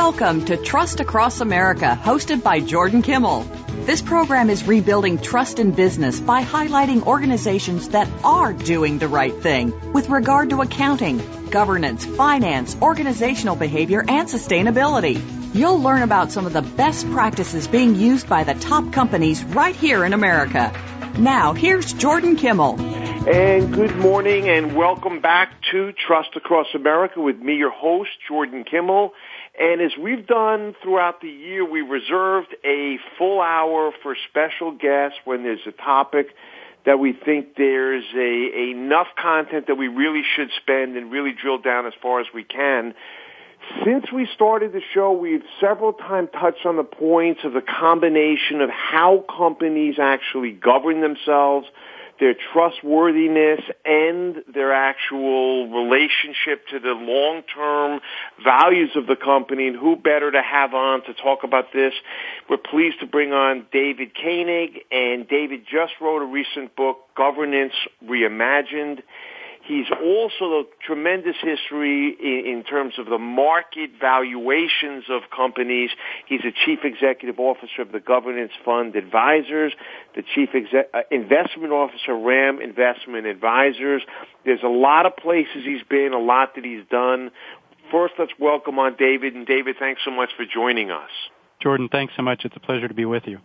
Welcome to Trust Across America, hosted by Jordan Kimmell. This program is rebuilding trust in business by highlighting organizations that are doing the right thing with regard to accounting, governance, finance, organizational behavior, and sustainability. You'll learn about some of the best practices being used by the top companies right here in America. Now, here's Jordan Kimmell. And good morning and welcome back to Trust Across America with me, your host, Jordan Kimmell. And as we've done throughout the year, we reserved a full hour for special guests when there's a topic that we think there's enough content that we really should spend and really drill down as far as we can. Since we started the show, we've several times touched on the points of the combination of how companies actually govern themselves, their trustworthiness, and their actual relationship to the long-term values of the company. And who better to have on to talk about this? We're pleased to bring on David Koenig, and David just wrote a recent book, Governance Reimagined. He's also a tremendous history in terms of the market valuations of companies. He's a chief executive officer of the Governance Fund Advisors, the chief investment officer, RAM Investment Advisors. There's a lot of places he's been, a lot that he's done. First, let's welcome on David. And David, thanks so much for joining us. Jordan, thanks so much. It's a pleasure to be with you.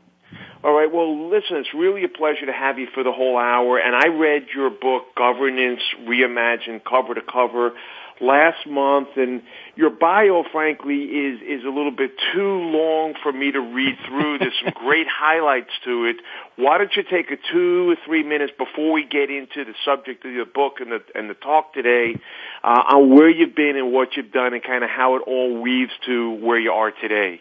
All right. Well, listen, it's really a pleasure to have you for the whole hour. And I read your book, Governance Reimagined, cover to cover last month. And your bio, frankly, is a little bit too long for me to read through. There's some great highlights to it. Why don't you take 2 or 3 minutes before we get into the subject of your book and the talk today on where you've been and what you've done and kind of how it all weaves to where you are today?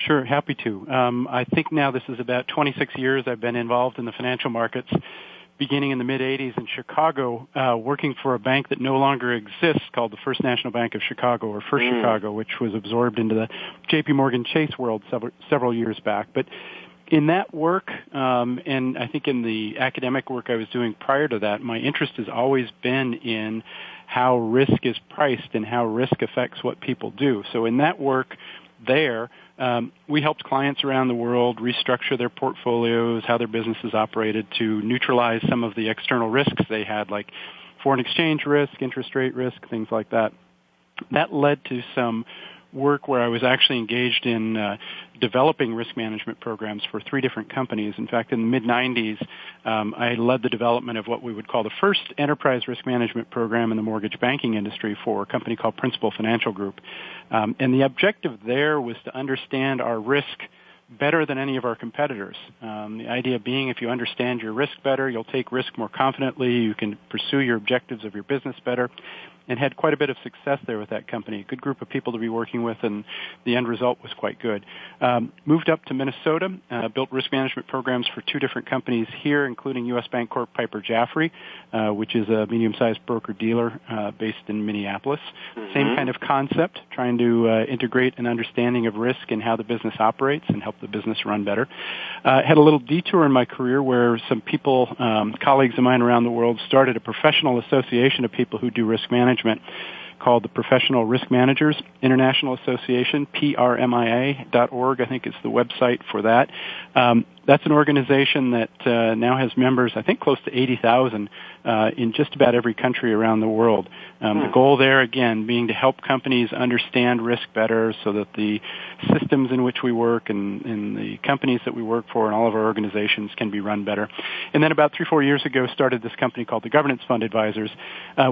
Sure, happy to. I think now this is about 26 years I've been involved in the financial markets, beginning in the mid-'80s in Chicago, working for a bank that no longer exists called the First National Bank of Chicago, or First Chicago, which was absorbed into the J.P. Morgan Chase world several years back. But in that work, and I think in the academic work I was doing prior to that, my interest has always been in how risk is priced and how risk affects what people do. So in that work there, we helped clients around the world restructure their portfolios, how their businesses operated, to neutralize some of the external risks they had, like foreign exchange risk, interest rate risk, things like that. That led to some work where I was actually engaged in developing risk management programs for 3 different companies. In fact, in the mid-'90s, I led the development of what we would call the first enterprise risk management program in the mortgage banking industry for a company called Principal Financial Group. And the objective there was to understand our risk better than any of our competitors. The idea being, if you understand your risk better, you'll take risk more confidently, you can pursue your objectives of your business better, and had quite a bit of success there with that company. A good group of people to be working with, and the end result was quite good. Moved up to Minnesota, built risk management programs for 2 different companies here, including U.S. Bancorp Piper Jaffray, which is a medium-sized broker-dealer based in Minneapolis. Same kind of concept, trying to integrate an understanding of risk and how the business operates and help the business run better. Had a little detour in my career where some people, colleagues of mine around the world, started a professional association of people who do risk management called the Professional Risk Managers International Association, PRMIA.org, I think is the website for that. That's an organization that now has members, I think, close to 80,000 in just about every country around the world. The goal there, again, being to help companies understand risk better so that the systems in which we work and the companies that we work for and all of our organizations can be run better. And then about 3-4 years ago, started this company called the Governance Fund Advisors,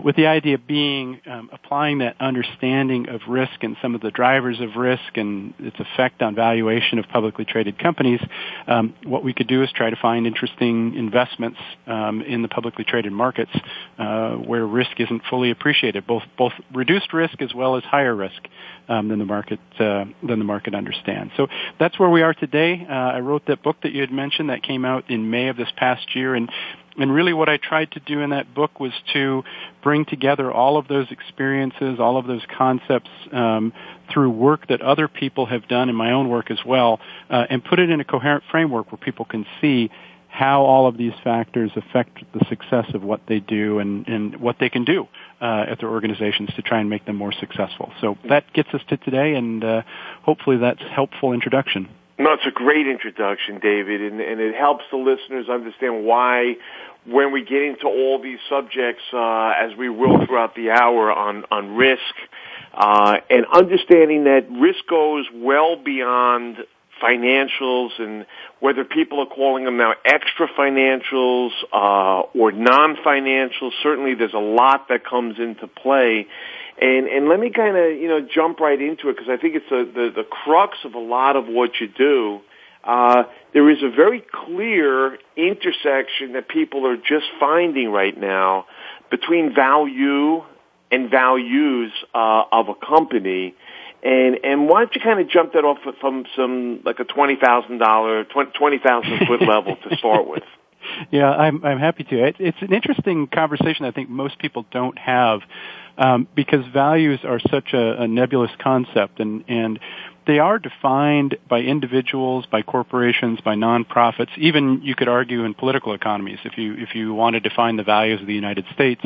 with the idea being applying that understanding of risk and some of the drivers of risk and its effect on valuation of publicly traded companies. What we could do is try to find interesting investments in the publicly traded markets where risk isn't fully appreciated, both reduced risk as well as higher risk than the market understands. So that's where we are today. I wrote that book that you had mentioned that came out in May of this past year, and really what I tried to do in that book was to bring together all of those experiences, all of those concepts through work that other people have done and my own work as well, and put it in a coherent framework where people can see how all of these factors affect the success of what they do and what they can do at their organizations to try and make them more successful. So that gets us to today, and hopefully that's a helpful introduction. No, it's a great introduction, David, and it helps the listeners understand why, when we get into all these subjects, as we will throughout the hour on risk, and understanding that risk goes well beyond financials, and whether people are calling them now extra financials or non-financials, certainly there's a lot that comes into play. And let me kind of, jump right into it, because I think it's the crux of a lot of what you do. There is a very clear intersection that people are just finding right now between value and values of a company. And why don't you kind of jump that off from some, like a $20,000 foot level to start with? Yeah, I'm happy to. It's an interesting conversation I think most people don't have, because values are such a nebulous concept, and they are defined by individuals, by corporations, by nonprofits. Even you could argue in political economies, if you want to define the values of the United States,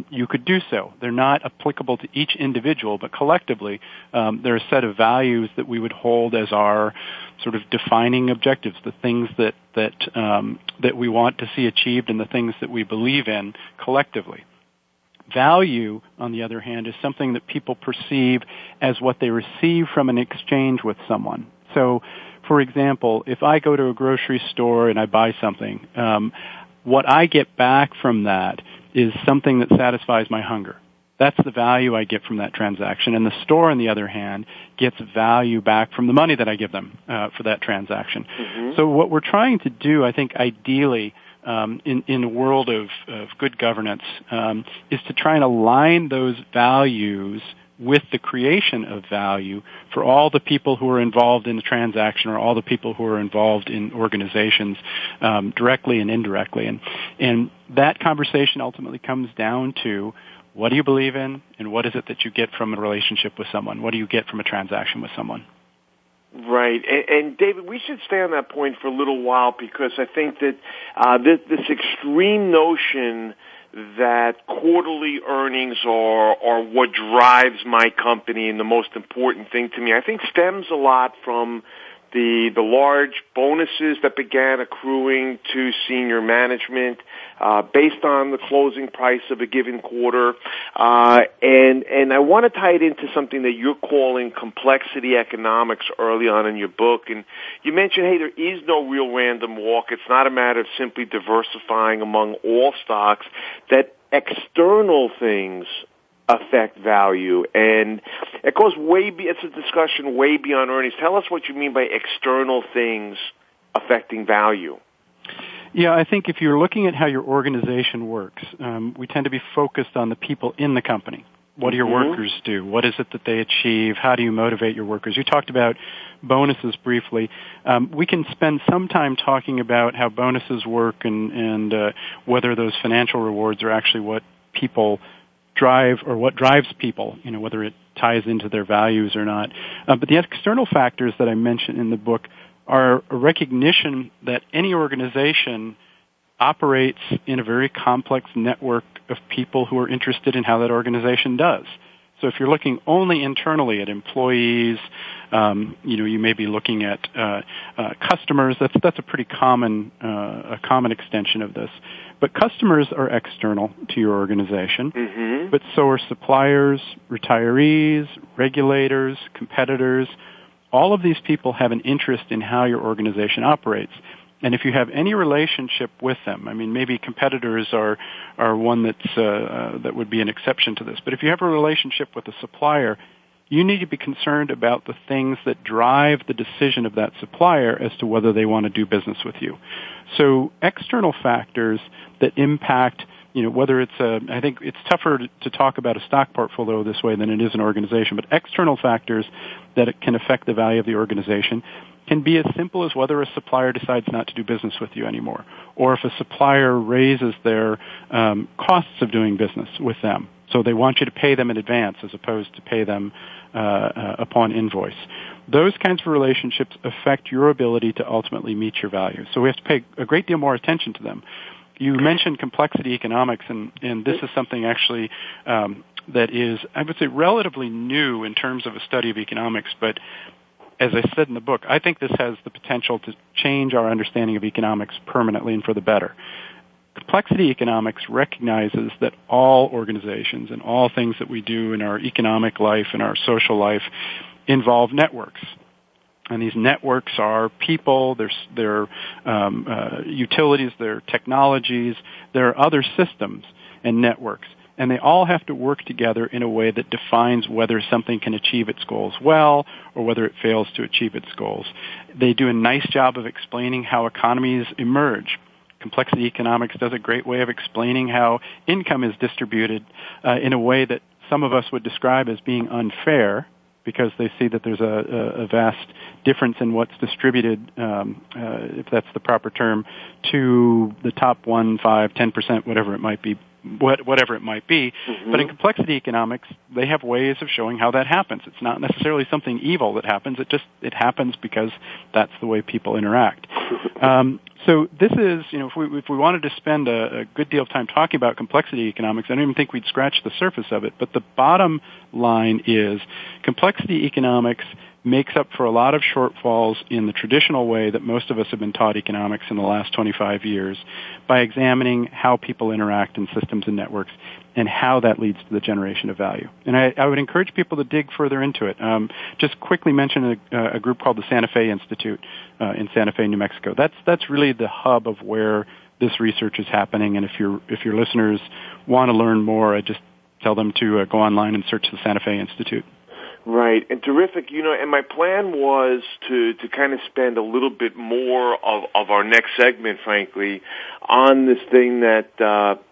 you could do so. They're not applicable to each individual, but collectively, there are a set of values that we would hold as our sort of defining objectives, the things that we want to see achieved and the things that we believe in collectively. Value, on the other hand, is something that people perceive as what they receive from an exchange with someone. So, for example, if I go to a grocery store and I buy something, what I get back from that is something that satisfies my hunger. That's the value I get from that transaction. And the store, on the other hand, gets value back from the money that I give them for that transaction. Mm-hmm. So what we're trying to do, I think, ideally, in a world of good governance, is to try and align those values with the creation of value for all the people who are involved in the transaction, or all the people who are involved in organizations, directly and indirectly. And that conversation ultimately comes down to, what do you believe in, and what is it that you get from a relationship with someone? What do you get from a transaction with someone? Right. And David, we should stay on that point for a little while, because I think that this extreme notion that quarterly earnings are what drives my company and the most important thing to me, I think stems a lot from the large bonuses that began accruing to senior management based on the closing price of a given quarter. And I want to tie it into something that you're calling complexity economics early on in your book. And you mentioned, hey, there is no real random walk. It's not a matter of simply diversifying among all stocks, that external things affect value, and it goes it's a discussion way beyond earnings. Tell us what you mean by external things affecting value. Yeah, I think if you're looking at how your organization works, we tend to be focused on the people in the company. What do your workers do? What is it that they achieve? How do you motivate your workers? You talked about bonuses briefly. We can spend some time talking about how bonuses work and whether those financial rewards are actually what people drive, or what drives people, whether it ties into their values or not. But the external factors that I mentioned in the book are a recognition that any organization operates in a very complex network of people who are interested in how that organization does. So if you're looking only internally at employees, you may be looking at customers. That's a pretty common extension of this. But customers are external to your organization, but so are suppliers, retirees, regulators, competitors. All of these people have an interest in how your organization operates. And if you have any relationship with them, I mean, maybe competitors are one that would be an exception to this. But if you have a relationship with a supplier, you need to be concerned about the things that drive the decision of that supplier as to whether they want to do business with you. So external factors that impact, whether it's I think it's tougher to talk about a stock portfolio this way than it is an organization, but external factors that can affect the value of the organization can be as simple as whether a supplier decides not to do business with you anymore, or if a supplier raises their costs of doing business with them. So they want you to pay them in advance as opposed to pay them upon invoice. Those kinds of relationships affect your ability to ultimately meet your values. So we have to pay a great deal more attention to them. You mentioned complexity economics, and this is something actually that is, I would say, relatively new in terms of a study of economics, but as I said in the book, I think this has the potential to change our understanding of economics permanently and for the better. Complexity economics recognizes that all organizations and all things that we do in our economic life and our social life involve networks. And these networks are people, they're utilities, they're technologies, there are other systems and networks. And they all have to work together in a way that defines whether something can achieve its goals well or whether it fails to achieve its goals. They do a nice job of explaining how economies emerge. Complexity economics does a great way of explaining how income is distributed in a way that some of us would describe as being unfair, because they see that there's a vast difference in what's distributed, if that's the proper term, to the top 1, 5, 10%, whatever it might be. Mm-hmm. But in complexity economics, they have ways of showing how that happens. It's not necessarily something evil that happens. It happens because that's the way people interact. So this is, if we wanted to spend a good deal of time talking about complexity economics, I don't even think we'd scratch the surface of it. But the bottom line is complexity economics makes up for a lot of shortfalls in the traditional way that most of us have been taught economics in the last 25 years by examining how people interact in systems and networks and how that leads to the generation of value. And I would encourage people to dig further into it. Just quickly mention a group called the Santa Fe Institute in Santa Fe, New Mexico. That's really the hub of where this research is happening. And if your listeners want to learn more, I just tell them to go online and search the Santa Fe Institute. Right, and terrific. And my plan was to kind of spend a little bit more of our next segment, frankly, on this thing that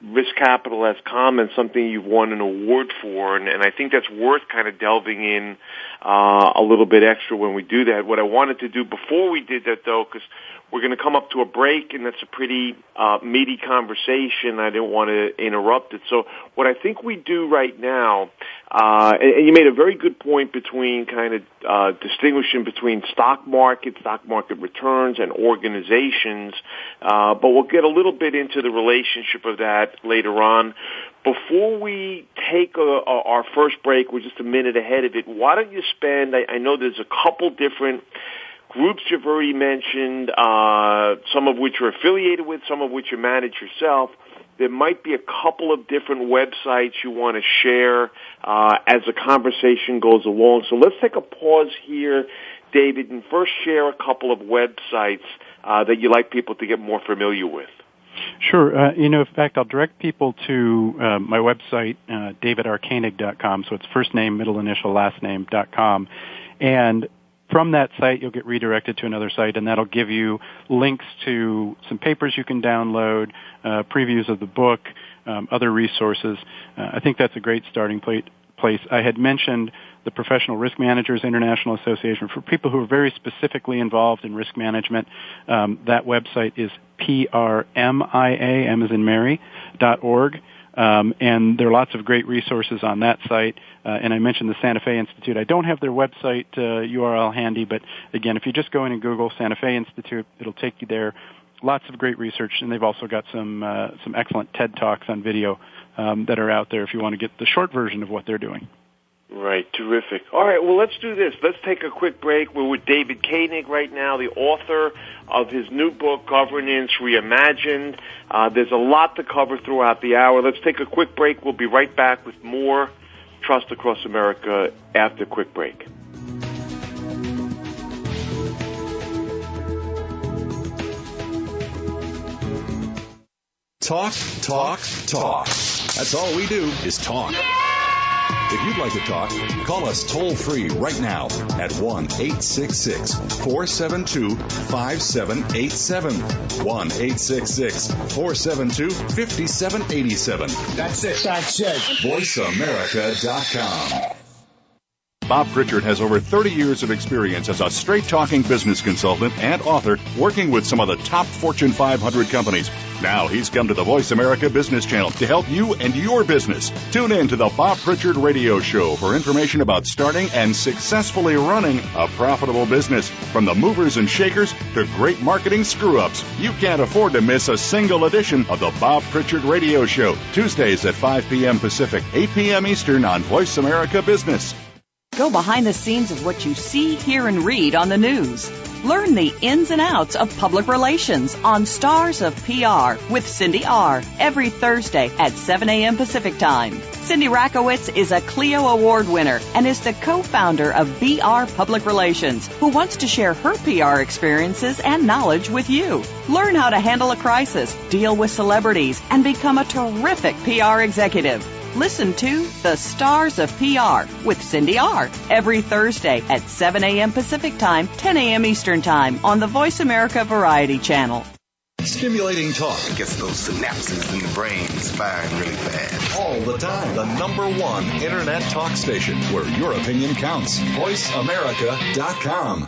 Risk Capital has Common, something you've won an award for, and I think that's worth kind of delving in a little bit extra when we do that. What I wanted to do before we did that, though, because we're going to come up to a break, and that's a pretty meaty conversation. I didn't want to interrupt it. So what I think we do right now, and you made a very good point between kind of distinguishing between stock market returns, and organizations, but we'll get a little bit into the relationship of that later on. Before we take our first break, we're just a minute ahead of it, why don't you spend, I know there's a couple different groups you've already mentioned, some of which you're affiliated with, some of which you manage yourself. There might be a couple of different websites you want to share as the conversation goes along. So let's take a pause here, David, and first share a couple of websites that you'd like people to get more familiar with. Sure. In fact, I'll direct people to my website, davidarkoenig.com. So it's first name, middle initial, last name.com. And from that site, you'll get redirected to another site, and that'll give you links to some papers you can download, previews of the book, other resources. I think that's a great starting place. I had mentioned the Professional Risk Managers International Association. For people who are very specifically involved in risk management, that website is PRMIA, M as in Mary, .org. And there are lots of great resources on that site. And I mentioned the Santa Fe Institute. I don't have their website URL handy, but again, if you just go in and Google Santa Fe Institute, it'll take you there. Lots of great research, and they've also got some excellent TED Talks on video that are out there if you want to get the short version of what they're doing. Right, terrific. All right, well, let's do this. Let's take a quick break. We're with David Koenig right now, the author of his new book, Governance Reimagined. There's a lot to cover throughout the hour. Let's take a quick break. We'll be right back with more Trust Across America after a quick break. Talk, talk, talk. That's all we do is talk. If you'd like to talk, call us toll-free right now at 1-866-472-5787. 1-866-472-5787. That's it. VoiceAmerica.com. Bob Pritchard has over 30 years of experience as a straight-talking business consultant and author working with some of the top Fortune 500 companies. Now he's come to the Voice America Business Channel to help you and your business. Tune in to the Bob Pritchard Radio Show for information about starting and successfully running a profitable business. From the movers and shakers to great marketing screw-ups, you can't afford to miss a single edition of the Bob Pritchard Radio Show. Tuesdays at 5 p.m. Pacific, 8 p.m. Eastern on Voice America Business. Go behind the scenes of what you see, hear, and read on the news. Learn the ins and outs of public relations on Stars of PR with Cindy R. every Thursday at 7 a.m. Pacific Time. Cindy Rakowitz is a Clio Award winner and is the co-founder of BR Public Relations, who wants to share her PR experiences and knowledge with you. Learn how to handle a crisis, deal with celebrities, and become a terrific PR executive. Listen to The Stars of PR with Cindy R. every Thursday at 7 a.m. Pacific Time, 10 a.m. Eastern Time on the Voice America Variety Channel. Stimulating talk. It gets those synapses in the brain firing really fast. All the time. The #1 Internet talk station where your opinion counts. VoiceAmerica.com.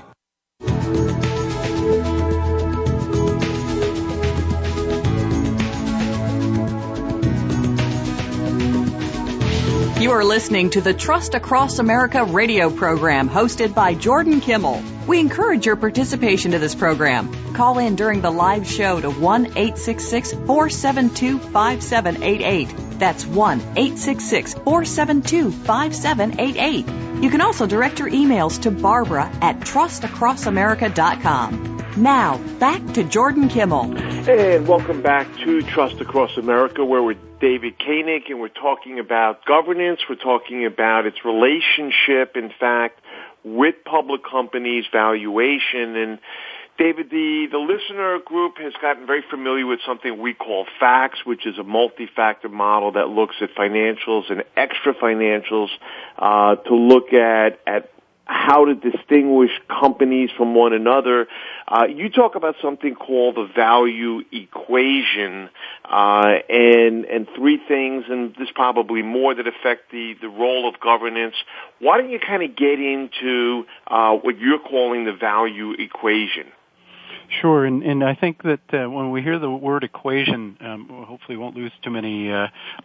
You are listening to the Trust Across America radio program hosted by Jordan Kimmell. We encourage your participation to this program. Call in during the live show to 1-866-472-5788. That's 1-866-472-5788. You can also direct your emails to Barbara at trustacrossamerica.com. Now, back to Jordan Kimmell. And welcome back to Trust Across America, where we're David Koenig, and we're talking about governance. We're talking about its relationship, in fact, with public companies, valuation. And David, the listener group has gotten very familiar with something we call FACTS, which is a multi-factor model that looks at financials and extra financials to look at how to distinguish companies from one another. You talk about something called the value equation, and three things, and there's probably more that affect the role of governance. Why don't you kind of get into what you're calling the value equation? Sure, and I think that when we hear the word equation, hopefully we won't lose too many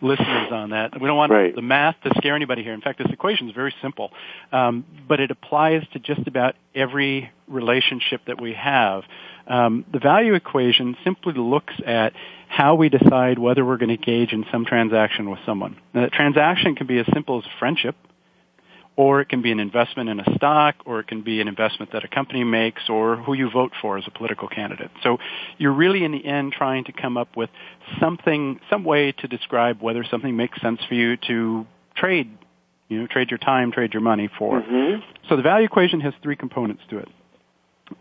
listeners on that. We don't want the math to scare anybody here. In fact, this equation is very simple, but it applies to just about every relationship that we have. The value equation simply looks at how we decide whether we're going to engage in some transaction with someone. Now, that transaction can be as simple as a friendship, or it can be an investment in a stock, or it can be an investment that a company makes, or who you vote for as a political candidate. So you're really, in the end, trying to come up with some way to describe whether something makes sense for you to trade your time, trade your money for. Mm-hmm. So the value equation has three components to it.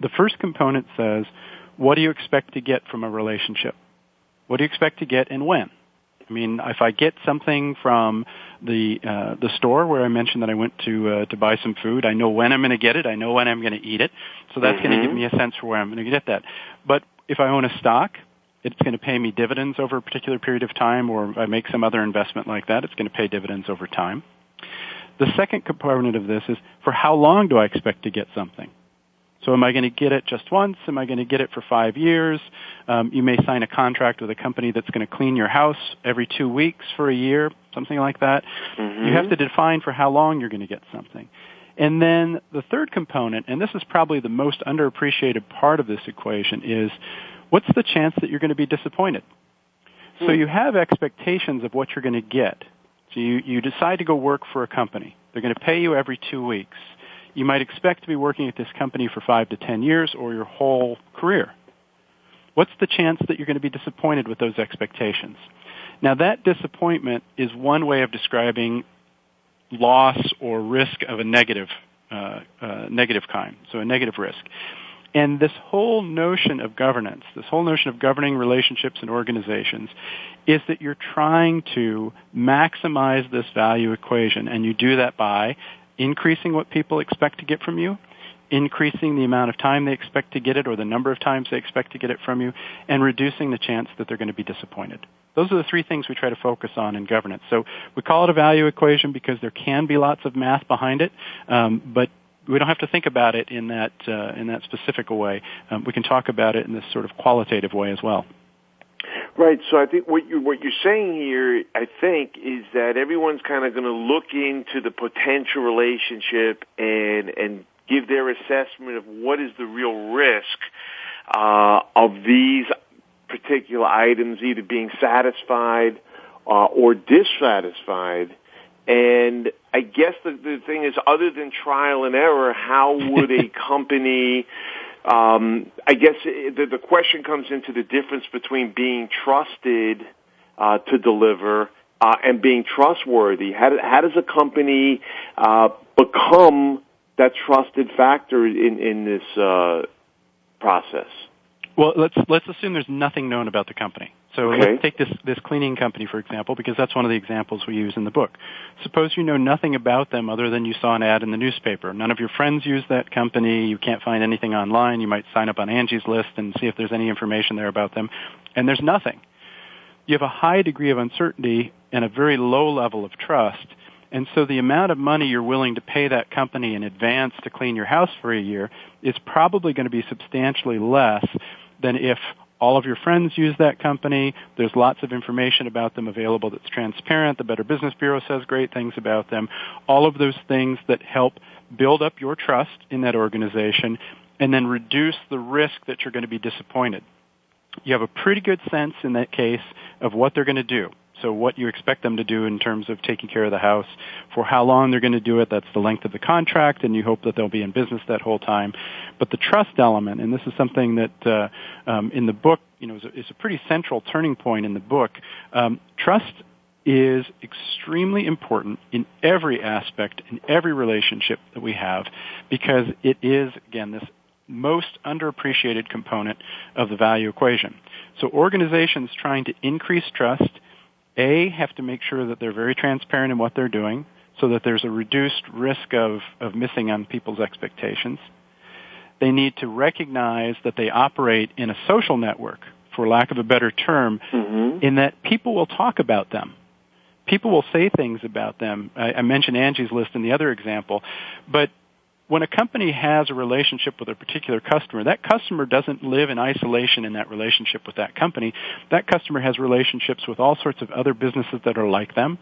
The first component says, what do you expect to get from a relationship? What do you expect to get and when? I mean, if I get something from the store where I mentioned that I went to buy some food, I know when I'm going to get it. I know when I'm going to eat it. So that's going to give me a sense for where I'm going to get that. But if I own a stock, it's going to pay me dividends over a particular period of time, or if I make some other investment like that, it's going to pay dividends over time. The second component of this is, for how long do I expect to get something? So am I going to get it just once? Am I going to get it for 5 years? You may sign a contract with a company that's going to clean your house every 2 weeks for a year, something like that. Mm-hmm. You have to define for how long you're going to get something. And then the third component, and this is probably the most underappreciated part of this equation, is what's the chance that you're going to be disappointed? So you have expectations of what you're going to get. So you decide to go work for a company. They're going to pay you every 2 weeks. You might expect to be working at this company for 5 to 10 years or your whole career. What's the chance that you're going to be disappointed with those expectations? Now, that disappointment is one way of describing loss or risk of a negative kind, so a negative risk. And this whole notion of governance, this whole notion of governing relationships and organizations, is that you're trying to maximize this value equation, and you do that by increasing what people expect to get from you, increasing the amount of time they expect to get it or the number of times they expect to get it from you, and reducing the chance that they're going to be disappointed. Those are the three things we try to focus on in governance. So we call it a value equation because there can be lots of math behind it, but we don't have to think about it in that specific way. We can talk about it in this sort of qualitative way as well. Right. So I think what you're saying here, I think, is that everyone's kind of going to look into the potential relationship and give their assessment of what is the real risk of these particular items either being satisfied or dissatisfied. And I guess the thing is, other than trial and error, how would a company I guess the question comes into the difference between being trusted to deliver and being trustworthy. How does a company become that trusted factor in this process? Well, let's assume there's nothing known about the company. So let's take this cleaning company, for example, because that's one of the examples we use in the book. Suppose you know nothing about them other than you saw an ad in the newspaper. None of your friends use that company. You can't find anything online. You might sign up on Angie's List and see if there's any information there about them. And there's nothing. You have a high degree of uncertainty and a very low level of trust. And so the amount of money you're willing to pay that company in advance to clean your house for a year is probably going to be substantially less than if all of your friends use that company. There's lots of information about them available that's transparent. The Better Business Bureau says great things about them. All of those things that help build up your trust in that organization and then reduce the risk that you're going to be disappointed. You have a pretty good sense in that case of what they're going to do. So what you expect them to do in terms of taking care of the house, for how long they're going to do it, that's the length of the contract, and you hope that they'll be in business that whole time. But the trust element, and this is something that in the book, is a pretty central turning point in the book. Trust is extremely important in every aspect, in every relationship that we have, because it is, again, this most underappreciated component of the value equation. So organizations trying to increase trust have to make sure that they're very transparent in what they're doing so that there's a reduced risk of missing on people's expectations. They need to recognize that they operate in a social network, for lack of a better term, in that people will talk about them. People will say things about them. I mentioned Angie's List in the other example, but when a company has a relationship with a particular customer, that customer doesn't live in isolation in that relationship with that company. That customer has relationships with all sorts of other businesses that are like them,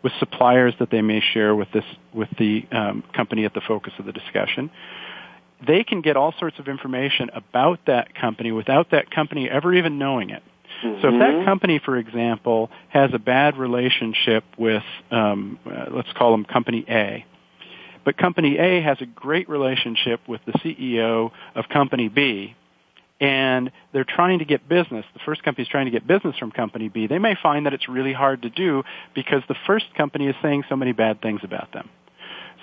with suppliers that they may share with the company at the focus of the discussion. They can get all sorts of information about that company without that company ever even knowing it. So if that company, for example, has a bad relationship with, let's call them Company A, but Company A has a great relationship with the CEO of Company B, and they're trying to get business. The first company is trying to get business from Company B. They may find that it's really hard to do because the first company is saying so many bad things about them.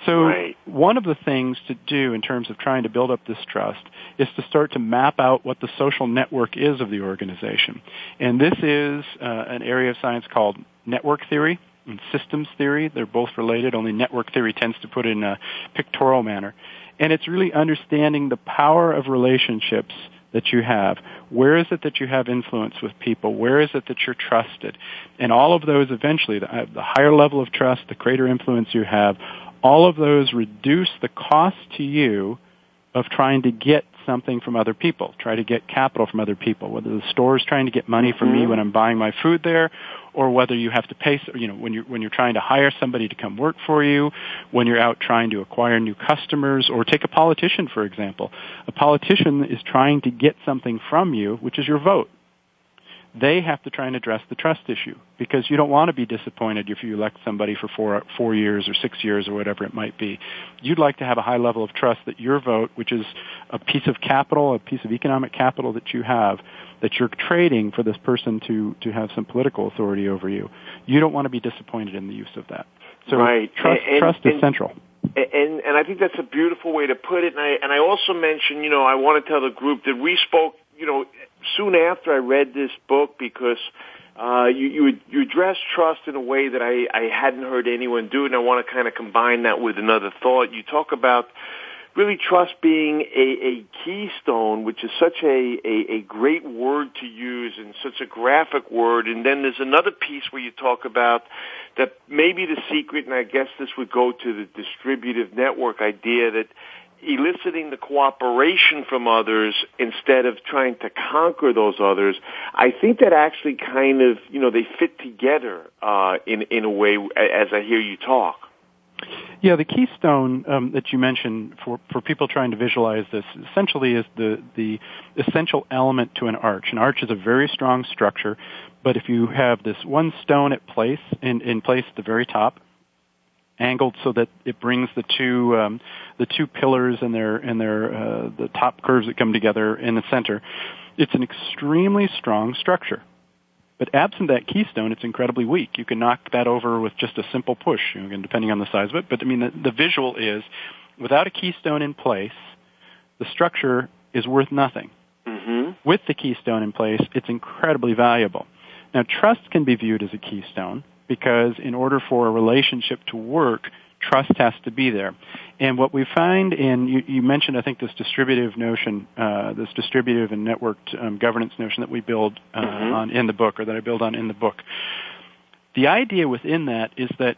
So one of the things to do in terms of trying to build up this trust is to start to map out what the social network is of the organization. And this is an area of science called network theory and systems theory. They're both related, only network theory tends to put it in a pictorial manner. And it's really understanding the power of relationships that you have. Where is it that you have influence with people? Where is it that you're trusted? And all of those eventually, the higher level of trust, the greater influence you have, all of those reduce the cost to you of trying to get something from other people, try to get capital from other people, whether the store is trying to get money from me when I'm buying my food there, or whether you have to pay, when you're trying to hire somebody to come work for you, when you're out trying to acquire new customers, or take a politician, for example. A politician is trying to get something from you, which is your vote. They have to try and address the trust issue because you don't want to be disappointed if you elect somebody for 4 years or 6 years or whatever it might be. You'd like to have a high level of trust that your vote, which is a piece of capital, a piece of economic capital that you have, that you're trading for this person to have some political authority over you. You don't want to be disappointed in the use of that. So trust is central. And I think that's a beautiful way to put it. And I also mentioned, I want to tell the group that we spoke, soon after I read this book because you address trust in a way that I hadn't heard anyone do, and I want to kind of combine that with another thought. You talk about really trust being a keystone, which is such a great word to use and such a graphic word. And then there's another piece where you talk about that maybe the secret, and I guess this would go to the distributive network idea, that eliciting the cooperation from others instead of trying to conquer those others. I think that actually kind of, they fit together in a way as I hear you talk. Yeah, the keystone that you mentioned for people trying to visualize this essentially is the essential element to an arch. An arch is a very strong structure, but if you have this one stone in place at the very top, angled so that it brings the two pillars and the top curves that come together in the center, it's an extremely strong structure. But absent that keystone, it's incredibly weak. You can knock that over with just a simple push, again, depending on the size of it. But I mean, the visual is, without a keystone in place, the structure is worth nothing. Mm-hmm. With the keystone in place, it's incredibly valuable. Now, trust can be viewed as a keystone because in order for a relationship to work, trust has to be there. And what we find you mentioned, I think, this distributive notion, this distributive and networked governance notion that we build on in the book, or that I build on in the book. The idea within that is that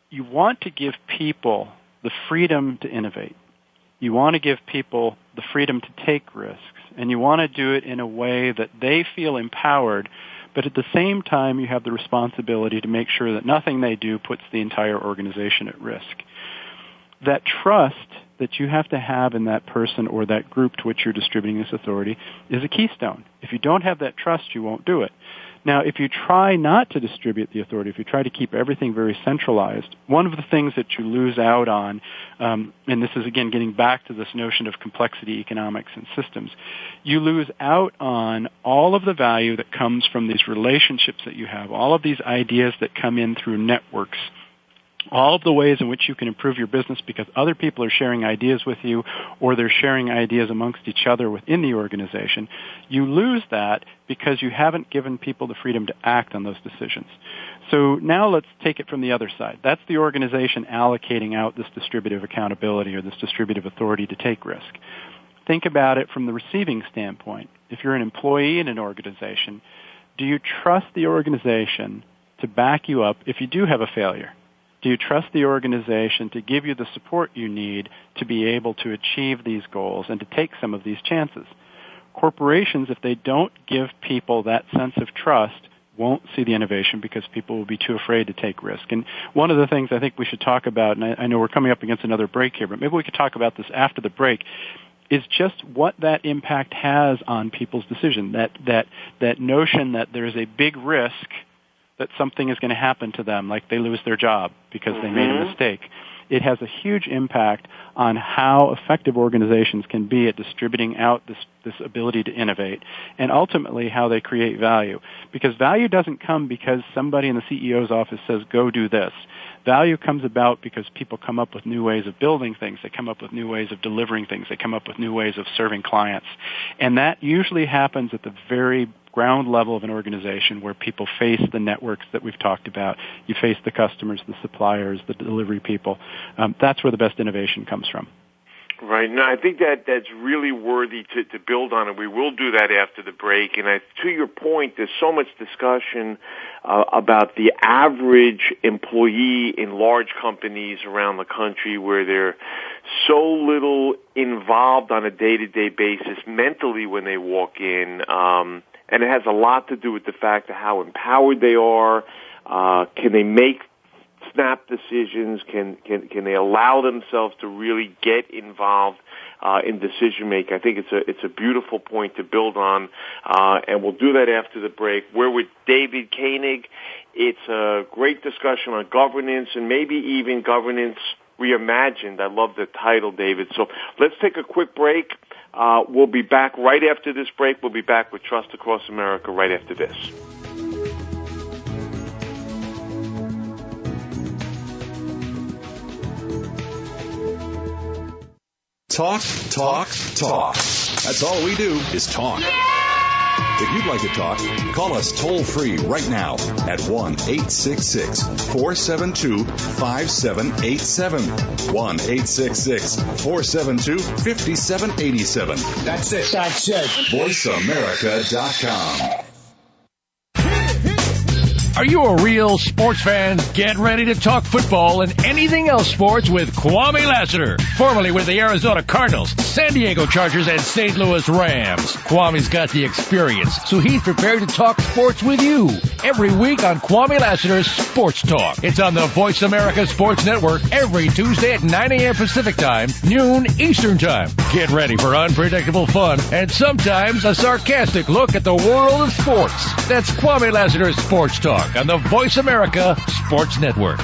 you want to give people the freedom to innovate. You want to give people the freedom to take risks, and you want to do it in a way that they feel empowered, but at the same time you have the responsibility to make sure that nothing they do puts the entire organization at risk. That trust that you have to have in that person or that group to which you're distributing this authority is a keystone. If you don't have that trust, you won't do it. Now, if you try not to distribute the authority, if you try to keep everything very centralized, one of the things that you lose out on, and this is, again, getting back to this notion of complexity economics and systems, you lose out on all of the value that comes from these relationships that you have, all of these ideas that come in through networks, all of the ways in which you can improve your business because other people are sharing ideas with you or they're sharing ideas amongst each other within the organization. You lose that because you haven't given people the freedom to act on those decisions. So now let's take it from the other side. That's the organization allocating out this distributive accountability or this distributive authority to take risk. Think about it from the receiving standpoint. If you're an employee in an organization, do you trust the organization to back you up if you do have a failure? Do you trust the organization to give you the support you need to be able to achieve these goals and to take some of these chances? Corporations, if they don't give people that sense of trust, won't see the innovation because people will be too afraid to take risk. And one of the things I think we should talk about, and I know we're coming up against another break here, but maybe we could talk about this after the break, is just what that impact has on people's decision, that notion that there's a big risk that something is going to happen to them, like they lose their job because they made a mistake. It has a huge impact on how effective organizations can be at distributing out this ability to innovate, and ultimately how they create value. Because value doesn't come because somebody in the CEO's office says, go do this. Value comes about because people come up with new ways of building things. They come up with new ways of delivering things. They come up with new ways of serving clients. And that usually happens at the very ground level of an organization where people face the networks that we've talked about. You face the customers, the suppliers, the delivery people. That's where the best innovation comes from. Right. No, I think that's really worthy to build on, and we will do that after the break. And to your point, there's so much discussion about the average employee in large companies around the country where they're so little involved on a day-to-day basis mentally when they walk in. And it has a lot to do with the fact of how empowered they are. Can they make snap decisions? Can they allow themselves to really get involved in decision making? I think it's a beautiful point to build on, and we'll do that after the break. We're with David Koenig. It's a great discussion on governance and maybe even governance reimagined. I love the title, David. So let's take a quick break. We'll be back right after this break. We'll be back with Trust Across America right after this. Talk. That's all we do is talk. Yeah! If you'd like to talk, call us toll-free right now at 1-866-472-5787. 1-866-472-5787. That's it. VoiceAmerica.com. Are you a real sports fan? Get ready to talk football and anything else sports with Kwame Lassiter, formerly with the Arizona Cardinals, San Diego Chargers, and St. Louis Rams. Kwame's got the experience, so he's prepared to talk sports with you every week on Kwame Lassiter's Sports Talk. It's on the Voice America Sports Network every Tuesday at 9 a.m. Pacific Time, noon Eastern Time. Get ready for unpredictable fun and sometimes a sarcastic look at the world of sports. That's Kwame Lassiter's Sports Talk on the Voice America Sports Network.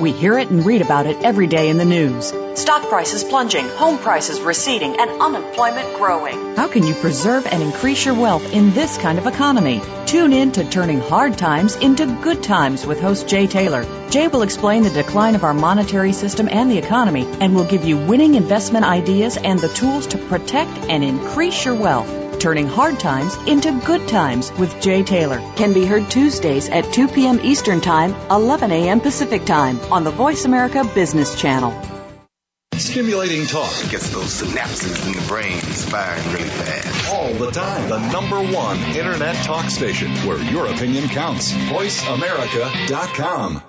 We hear it and read about it every day in the news. Stock prices plunging, home prices receding, and unemployment growing. How can you preserve and increase your wealth in this kind of economy? Tune in to Turning Hard Times into Good Times with host Jay Taylor. Jay will explain the decline of our monetary system and the economy, and will give you winning investment ideas and the tools to protect and increase your wealth. Turning Hard Times into Good Times with Jay Taylor can be heard Tuesdays at 2 p.m. Eastern Time, 11 a.m. Pacific Time on the Voice America Business Channel. Stimulating talk. It gets those synapses in the brain firing really fast. All the time. The #1 Internet talk station where your opinion counts. VoiceAmerica.com.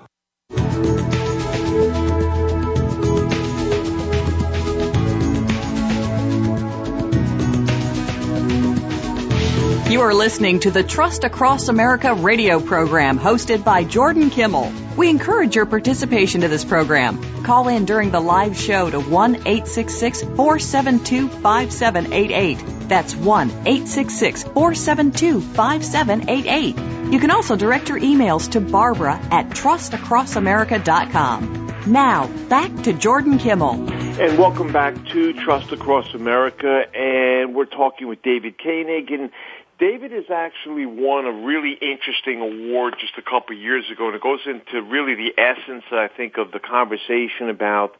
You are listening to the Trust Across America radio program hosted by Jordan Kimmell. We encourage your participation to this program. Call in during the live show to 1-866-472-5788. That's 1-866-472-5788. You can also direct your emails to Barbara at trustacrossamerica.com. Now, back to Jordan Kimmell. And welcome back to Trust Across America, and we're talking with David Koenig. And David has actually won a really interesting award just a couple of years ago, and it goes into really the essence, I think, of the conversation about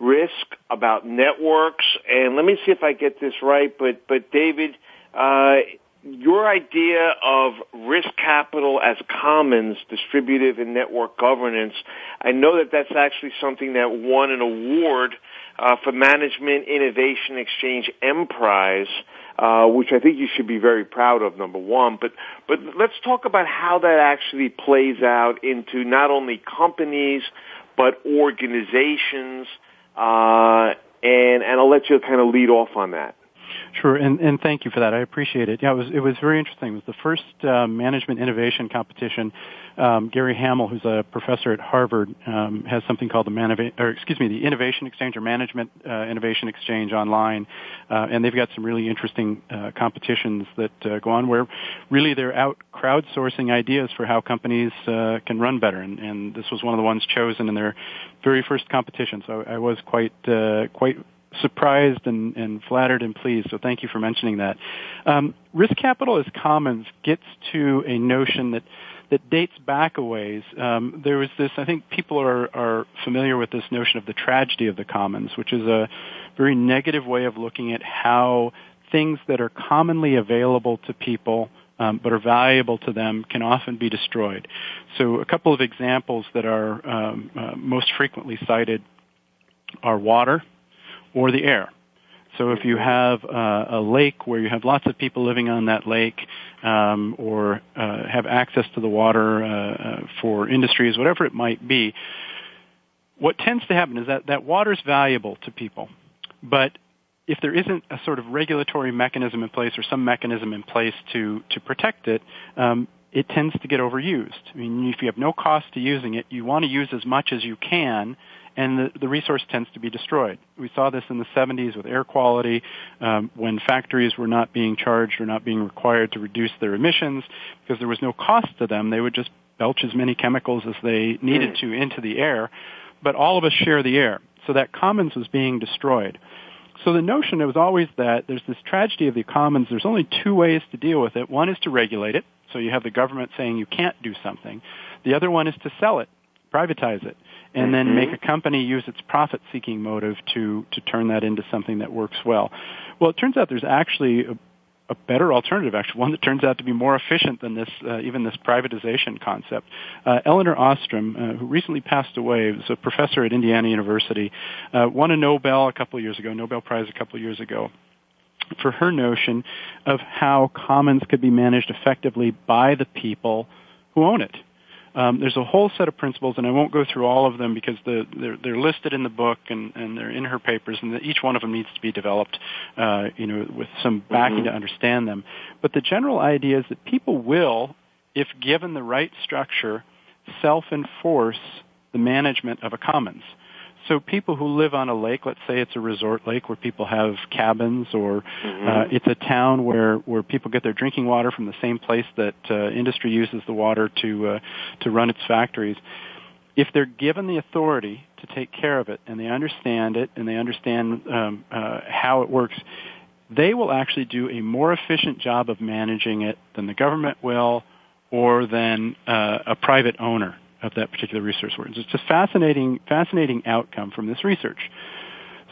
risk, about networks. And let me see if I get this right, but David, your idea of risk capital as commons, distributive and network governance, I know that that's actually something that won an award for Management Innovation Exchange M-Prize, which I think you should be very proud of, number one. But let's talk about how that actually plays out into not only companies but organizations, and I'll let you kind of lead off on that. Sure, and thank you for that. I appreciate it. Yeah, it was very interesting. It was the first management innovation competition. Gary Hamel, who's a professor at Harvard, has something called the Innovation Exchange or Management Innovation Exchange online, and they've got some really interesting competitions that go on where really they're out crowdsourcing ideas for how companies can run better, and this was one of the ones chosen in their very first competition. So I was quite surprised and flattered and pleased, so thank you for mentioning that. Risk capital as commons gets to a notion that dates back a ways. There was this, I think people are familiar with this notion of the tragedy of the commons, which is a very negative way of looking at how things that are commonly available to people but are valuable to them can often be destroyed. So a couple of examples that are most frequently cited are water or the air. So if you have a lake where you have lots of people living on that lake, or have access to the water for industries, whatever it might be, what tends to happen is that water is valuable to people. But if there isn't a sort of regulatory mechanism in place or some mechanism in place to protect it, it tends to get overused. I mean, if you have no cost to using it, you want to use as much as you can, and the resource tends to be destroyed. We saw this in the 70s with air quality, when factories were not being charged or not being required to reduce their emissions because there was no cost to them. They would just belch as many chemicals as they needed to into the air, but all of us share the air. So that commons was being destroyed. So the notion was always that there's this tragedy of the commons. There's only two ways to deal with it. One is to regulate it. So you have the government saying you can't do something. The other one is to sell it, privatize it, and then make a company use its profit-seeking motive to turn that into something that works well. Well, it turns out there's actually a better alternative, actually, one that turns out to be more efficient than this, even this privatization concept. Elinor Ostrom, who recently passed away, was a professor at Indiana University, won a Nobel Prize a couple years ago, for her notion of how commons could be managed effectively by the people who own it. There's a whole set of principles, and I won't go through all of them because they're listed in the book and they're in her papers, and each one of them needs to be developed, with some backing to understand them. But the general idea is that people will, if given the right structure, self-enforce the management of a commons. So people who live on a lake, let's say it's a resort lake where people have cabins, or it's a town where people get their drinking water from the same place that industry uses the water to run its factories. If they're given the authority to take care of it, and they understand it, and they understand how it works, they will actually do a more efficient job of managing it than the government will, or than a private owner of that particular resource. It's a fascinating outcome from this research.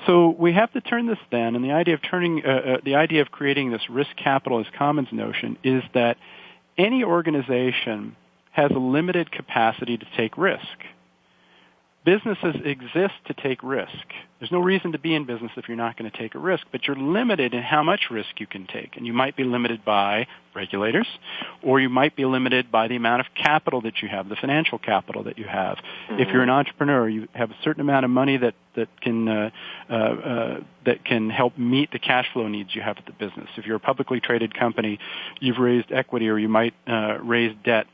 So we have to turn this then, and the idea of creating this risk capital as commons notion is that any organization has a limited capacity to take risk. Businesses exist to take risk. There's no reason to be in business if you're not going to take a risk, but you're limited in how much risk you can take. And you might be limited by regulators, or you might be limited by the amount of capital that you have, the financial capital that you have. If you're an entrepreneur, you have a certain amount of money that can help meet the cash flow needs you have at the business. If you're a publicly traded company, you've raised equity, or you might raise debt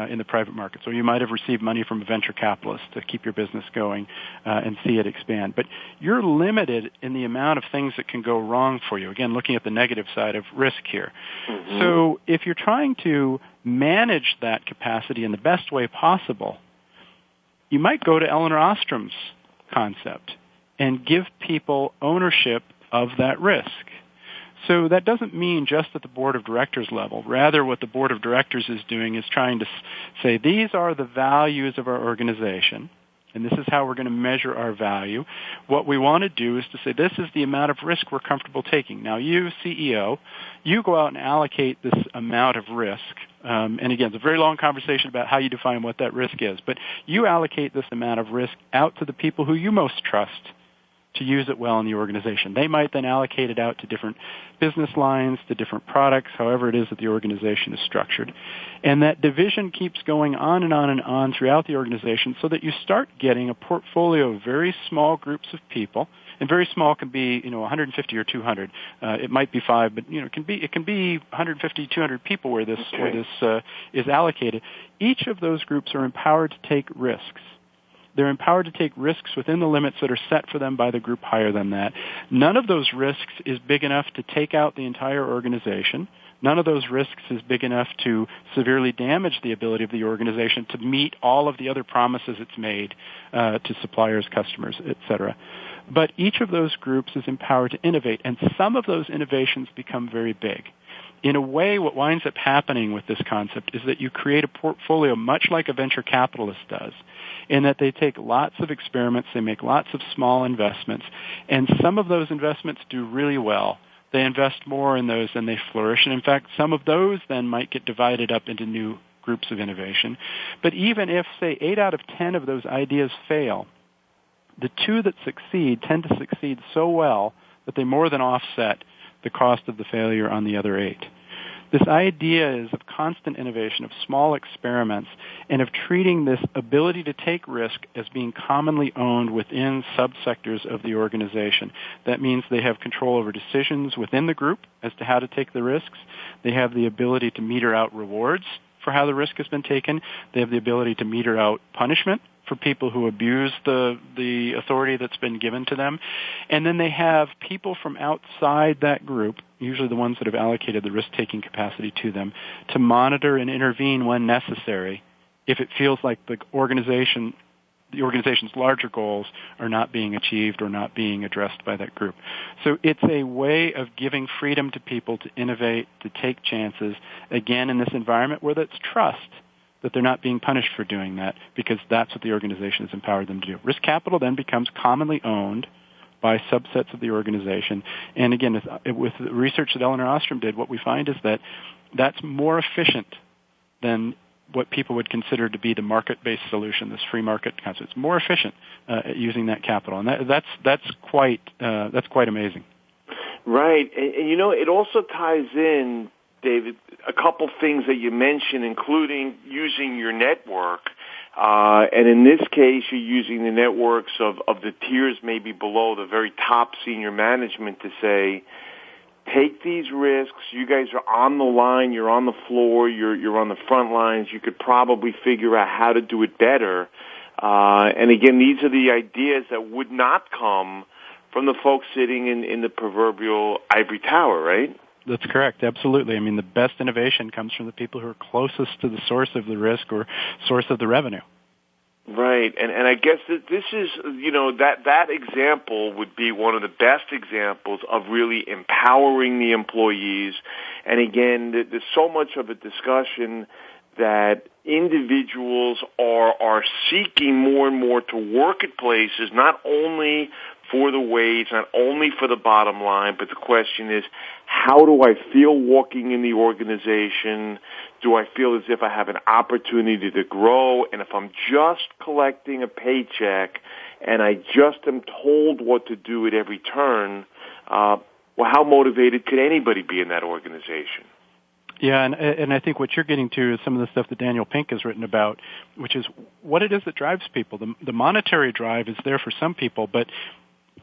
in the private market. So you might have received money from a venture capitalist to keep your business going and see it expand. But you're limited in the amount of things that can go wrong for you. Again, looking at the negative side of risk here. So if you're trying to manage that capacity in the best way possible, you might go to Elinor Ostrom's concept and give people ownership of that risk. So that doesn't mean just at the board of directors level. Rather, what the board of directors is doing is trying to say, these are the values of our organization, and this is how we're going to measure our value. What we want to do is to say, this is the amount of risk we're comfortable taking. Now, you, CEO, you go out and allocate this amount of risk. And again, it's a very long conversation about how you define what that risk is. But you allocate this amount of risk out to the people who you most trust to use it well in the organization. They might then allocate it out to different business lines, to different products, however it is that the organization is structured. And that division keeps going on and on and on throughout the organization, so that you start getting a portfolio of very small groups of people. And very small can be, 150 or 200. It might be 5, but it can be 150, 200 people where this is allocated. Each of those groups are empowered to take risks. They're empowered to take risks within the limits that are set for them by the group higher than that. None of those risks is big enough to take out the entire organization. None of those risks is big enough to severely damage the ability of the organization to meet all of the other promises it's made to suppliers, customers, etc. But each of those groups is empowered to innovate, and some of those innovations become very big. In a way, what winds up happening with this concept is that you create a portfolio much like a venture capitalist does, in that they take lots of experiments, they make lots of small investments, and some of those investments do really well. They invest more in those and they flourish, and in fact, some of those then might get divided up into new groups of innovation. But even if, say, 8 out of 10 of those ideas fail, the 2 that succeed tend to succeed so well that they more than offset the cost of the failure on the other 8. This idea is of constant innovation, of small experiments, and of treating this ability to take risk as being commonly owned within subsectors of the organization. That means they have control over decisions within the group as to how to take the risks. They have the ability to meter out rewards for how the risk has been taken. They have the ability to meter out punishment for people who abuse the authority that's been given to them. And then they have people from outside that group, usually the ones that have allocated the risk-taking capacity to them, to monitor and intervene when necessary if it feels like the organization's larger goals are not being achieved or not being addressed by that group. So it's a way of giving freedom to people to innovate, to take chances, again, in this environment where that's trust, that they're not being punished for doing that, because that's what the organization has empowered them to do. Risk capital then becomes commonly owned by subsets of the organization. And again, with the research that Eleanor Ostrom did, what we find is that that's more efficient than what people would consider to be the market-based solution, this free market concept. It's more efficient at using that capital, and that's quite amazing. Right, and it also ties in, David, a couple things that you mentioned, including using your network. And in this case, you're using the networks of the tiers maybe below the very top senior management to say, take these risks. You guys are on the line. You're on the floor. You're on the front lines. You could probably figure out how to do it better. And again, these are the ideas that would not come from the folks sitting in the proverbial ivory tower, right? That's correct. Absolutely. I mean, the best innovation comes from the people who are closest to the source of the risk or source of the revenue. Right. And I guess that this is, that example would be one of the best examples of really empowering the employees. And again, there's so much of a discussion that individuals are seeking more and more to work at places, not only for the wage, not only for the bottom line, but the question is, how do I feel walking in the organization? Do I feel as if I have an opportunity to grow? And if I'm just collecting a paycheck and I just am told what to do at every turn, well, how motivated could anybody be in that organization? Yeah, and I think what you're getting to is some of the stuff that Daniel Pink has written about, which is what it is that drives people. The monetary drive is there for some people, but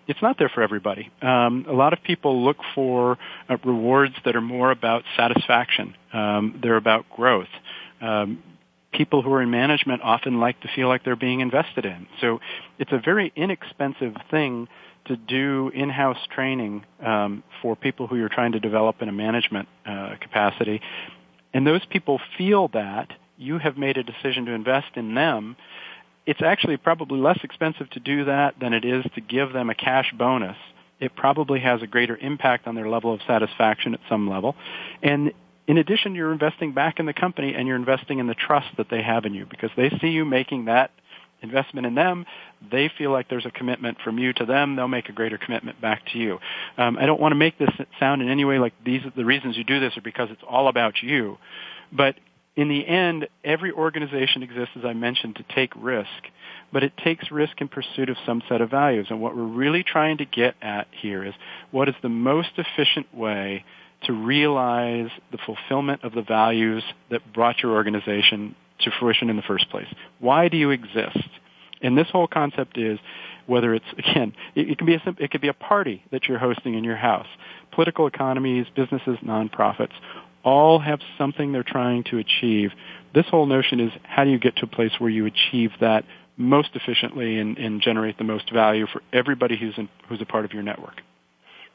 it's not there for everybody. A lot of people look for rewards that are more about satisfaction. They're about growth. People who are in management often like to feel like they're being invested in. So it's a very inexpensive thing to do in-house training for people who you're trying to develop in a management capacity. And those people feel that you have made a decision to invest in them. It's actually probably less expensive to do that than it is to give them a cash bonus. It probably has a greater impact on their level of satisfaction at some level. And in addition, you're investing back in the company and you're investing in the trust that they have in you because they see you making that investment in them. They feel like there's a commitment from you to them. They'll make a greater commitment back to you. I don't want to make this sound in any way like the reasons you do this are because it's all about you. But in the end, every organization exists, as I mentioned, to take risk, but it takes risk in pursuit of some set of values. And what we're really trying to get at here is what is the most efficient way to realize the fulfillment of the values that brought your organization to fruition in the first place. Why do you exist? And this whole concept is whether it's, again, it could be a party that you're hosting in your house. Political economies, businesses, nonprofits, all have something they're trying to achieve. This whole notion is how do you get to a place where you achieve that most efficiently and generate the most value for everybody who's a part of your network.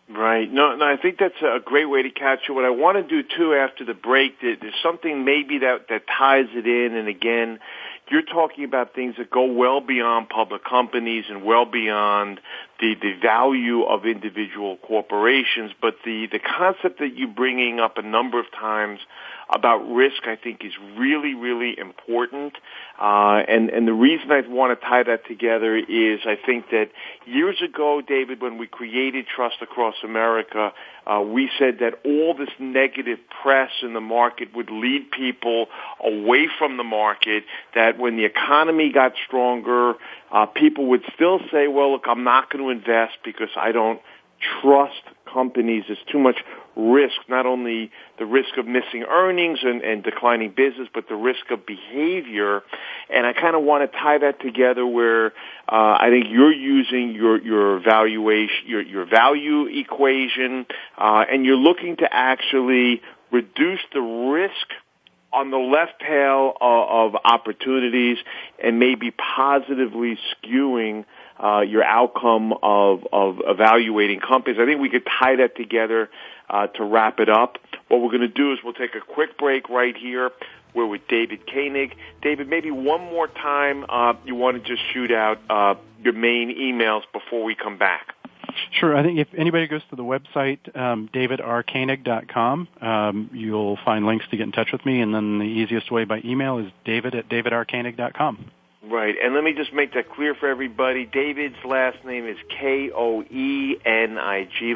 Right. No, I think that's a great way to capture what I want to do, too, after the break. There's something maybe that ties it in, and again, you're talking about things that go well beyond public companies and well beyond the value of individual corporations, but the concept that you're bringing up a number of times about risk, I think, is really, really important. And the reason I want to tie that together is I think that years ago, David, when we created Trust Across America, we said that all this negative press in the market would lead people away from the market, that when the economy got stronger, people would still say, well, look, I'm not going to invest because I don't trust companies. There's too much risk, not only the risk of missing earnings and declining business, but the risk of behavior. And I kind of want to tie that together where I think you're using your valuation, your value equation, and you're looking to actually reduce the risk on the left tail of opportunities and maybe positively skewing your outcome of evaluating companies. I think we could tie that together to wrap it up. What we're going to do is we'll take a quick break right here. We're with David Koenig. David, maybe one more time you want to just shoot out your main emails before we come back. Sure. I think if anybody goes to the website, davidrkoenig.com, you'll find links to get in touch with me, and then the easiest way by email is david@davidrkoenig.com. Right, and let me just make that clear for everybody. David's last name is Koenig.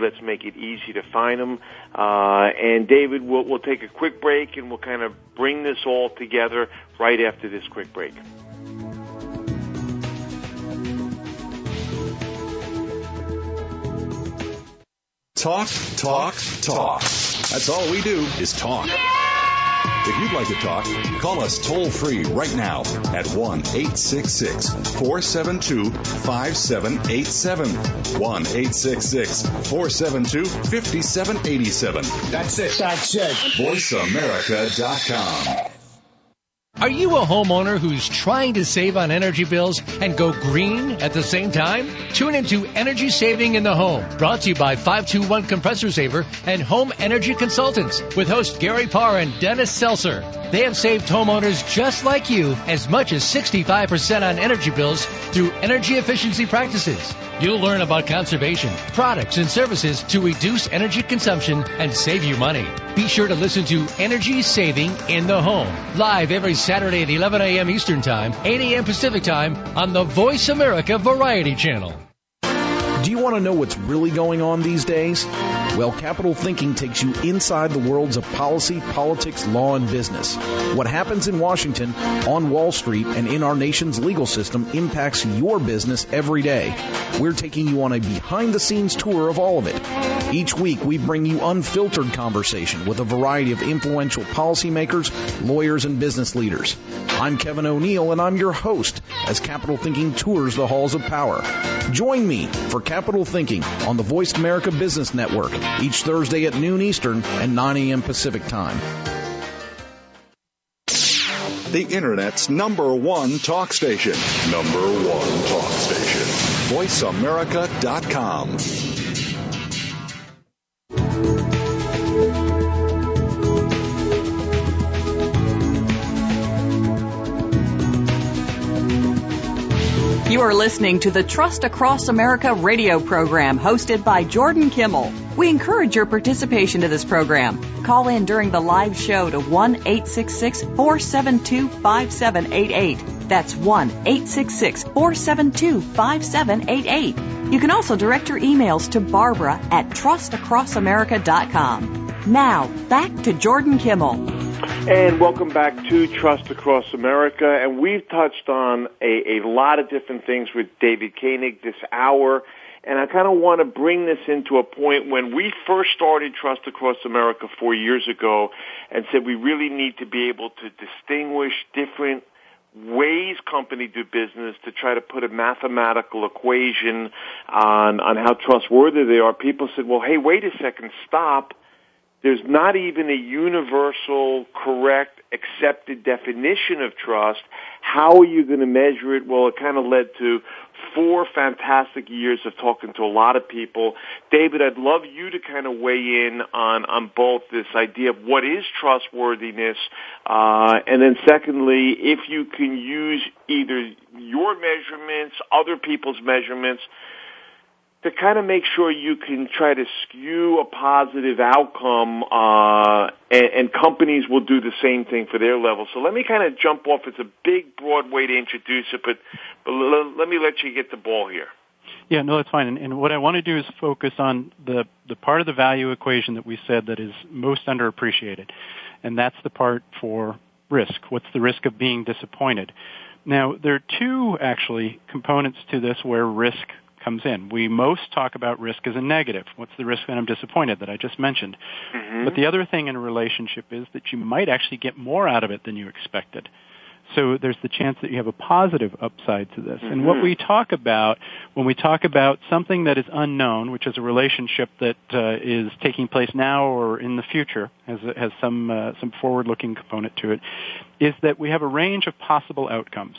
Let's make it easy to find him. And David, we'll take a quick break, and we'll kind of bring this all together right after this quick break. Talk. That's all we do is talk. If you'd like to talk, call us toll-free right now at 1-866-472-5787. 1-866-472-5787. That's it. VoiceAmerica.com. Are you a homeowner who's trying to save on energy bills and go green at the same time? Tune into Energy Saving in the Home, brought to you by 521 Compressor Saver and Home Energy Consultants, with hosts Gary Parr and Dennis Seltzer. They have saved homeowners just like you as much as 65% on energy bills through energy efficiency practices. You'll learn about conservation, products, and services to reduce energy consumption and save you money. Be sure to listen to Energy Saving in the Home, live every Saturday at 11 a.m. Eastern Time, 8 a.m. Pacific Time on the Voice America Variety Channel. Do you want to know what's really going on these days? Well, Capital Thinking takes you inside the worlds of policy, politics, law, and business. What happens in Washington, on Wall Street, and in our nation's legal system impacts your business every day. We're taking you on a behind-the-scenes tour of all of it. Each week, we bring you unfiltered conversation with a variety of influential policymakers, lawyers, and business leaders. I'm Kevin O'Neill, and I'm your host as Capital Thinking tours the halls of power. Join me for Capital Thinking on the Voice America Business Network each Thursday at noon Eastern and 9 a.m. Pacific Time. The Internet's number one talk station. VoiceAmerica.com. You are listening to the Trust Across America radio program hosted by Jordan Kimmell. We encourage your participation to this program. Call in during the live show to 1-866-472-5788. That's 1-866-472-5788. You can also direct your emails to Barbara at trustacrossamerica.com. Now, back to Jordan Kimmell. And welcome back to Trust Across America. And we've touched on a lot of different things with David Koenig this hour. And I kind of want to bring this into a point when we first started Trust Across America 4 years ago and said we really need to be able to distinguish different ways companies do business to try to put a mathematical equation on how trustworthy they are. People said, well, hey, wait a second, stop. There's not even a universal, correct, accepted definition of trust. How are you going to measure it? Well, it kind of led to 4 fantastic years of talking to a lot of people. David, I'd love you to kind of weigh in on both this idea of what is trustworthiness, and then secondly, if you can use either your measurements, other people's measurements, to kind of make sure you can try to skew a positive outcome, and companies will do the same thing for their level. So let me kind of jump off. It's a big, broad way to introduce it, but let me let you get the ball here. Yeah, no, that's fine. And what I want to do is focus on the part of the value equation that we said that is most underappreciated, and that's the part for risk. What's the risk of being disappointed? Now, there are 2, actually, components to this where risk comes in. We most talk about risk as a negative. What's the risk that I'm disappointed that I just mentioned? Mm-hmm. But the other thing in a relationship is that you might actually get more out of it than you expected. So there's the chance that you have a positive upside to this. Mm-hmm. And what we talk about when we talk about something that is unknown, which is a relationship that is taking place now or in the future, has some forward-looking component to it, is that we have a range of possible outcomes.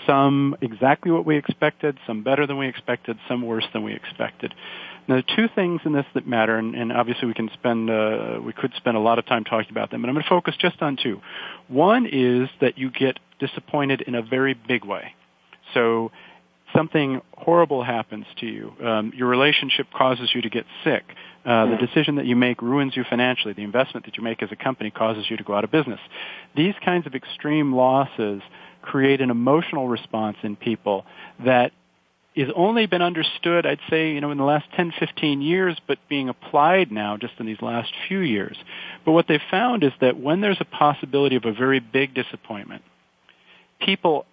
Some exactly what we expected, some better than we expected, some worse than we expected. Now, there are 2 things in this that matter, and obviously we could spend a lot of time talking about them, but I'm going to focus just on 2. One is that you get disappointed in a very big way. So something horrible happens to you, your relationship causes you to get sick, the decision that you make ruins you financially, the investment that you make as a company causes you to go out of business. These kinds of extreme losses create an emotional response in people that is only been understood, I'd say, in the last 10, 15 years, but being applied now just in these last few years. But what they've found is that when there's a possibility of a very big disappointment, people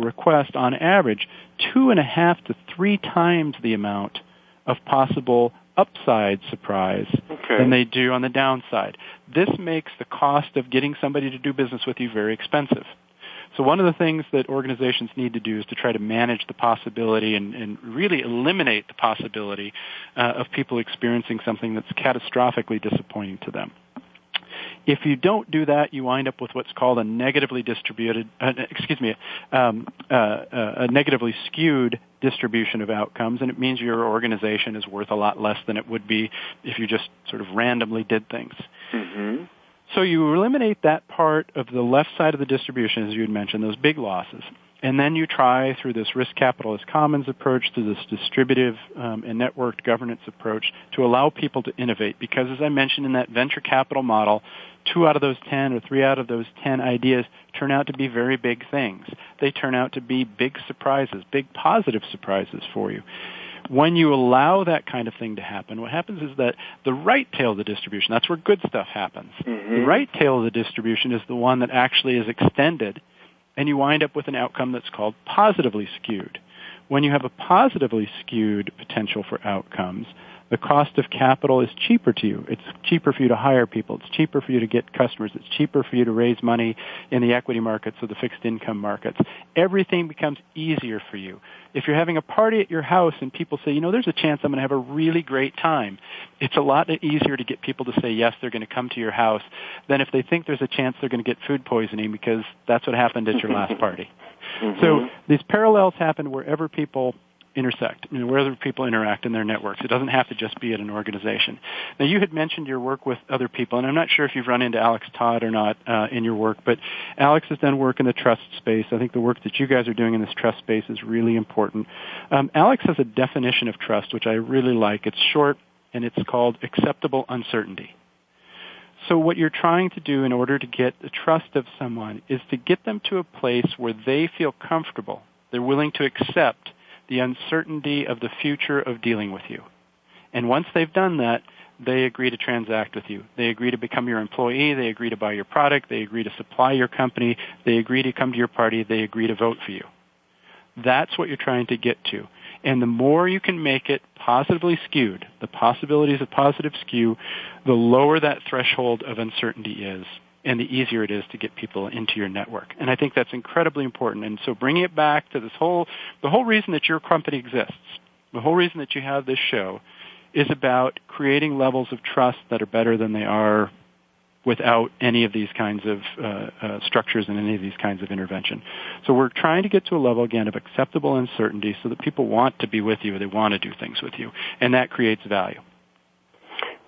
request, on average, 2.5 to 3 times the amount of possible upside surprise than they do on the downside. This makes the cost of getting somebody to do business with you very expensive. So one of the things that organizations need to do is to try to manage the possibility and really eliminate the possibility of people experiencing something that's catastrophically disappointing to them. If you don't do that, you wind up with what's called a negatively negatively skewed distribution of outcomes, and it means your organization is worth a lot less than it would be if you just sort of randomly did things. Mm-hmm. So you eliminate that part of the left side of the distribution, as you had mentioned, those big losses. And then you try through this risk capital as commons approach, through this distributive and networked governance approach to allow people to innovate. Because as I mentioned in that venture capital model, 2 out of those 10 or 3 out of those 10 ideas turn out to be very big things. They turn out to be big surprises, big positive surprises for you. When you allow that kind of thing to happen, what happens is that the right tail of the distribution, that's where good stuff happens. Mm-hmm. The right tail of the distribution is the one that actually is extended, and you wind up with an outcome that's called positively skewed. When you have a positively skewed potential for outcomes, the cost of capital is cheaper to you. It's cheaper for you to hire people. It's cheaper for you to get customers. It's cheaper for you to raise money in the equity markets or the fixed income markets. Everything becomes easier for you. If you're having a party at your house and people say, there's a chance I'm going to have a really great time, it's a lot easier to get people to say yes, they're going to come to your house than if they think there's a chance they're going to get food poisoning because that's what happened at your last party. Mm-hmm. So these parallels happen wherever people intersect, wherever people interact in their networks. It doesn't have to just be at an organization. Now, you had mentioned your work with other people, and I'm not sure if you've run into Alex Todd or not in your work, but Alex has done work in the trust space. I think the work that you guys are doing in this trust space is really important. Alex has a definition of trust, which I really like. It's short, and it's called acceptable uncertainty. So what you're trying to do in order to get the trust of someone is to get them to a place where they feel comfortable. They're willing to accept the uncertainty of the future of dealing with you. And once they've done that, they agree to transact with you. They agree to become your employee. They agree to buy your product. They agree to supply your company. They agree to come to your party. They agree to vote for you. That's what you're trying to get to. And the more you can make it positively skewed, the possibilities of positive skew, the lower that threshold of uncertainty is, and the easier it is to get people into your network. And I think that's incredibly important. And so bringing it back to the whole reason that your company exists, the whole reason that you have this show is about creating levels of trust that are better than they are without any of these kinds of structures and any of these kinds of intervention. So we're trying to get to a level, again, of acceptable uncertainty so that people want to be with you, they want to do things with you, and that creates value.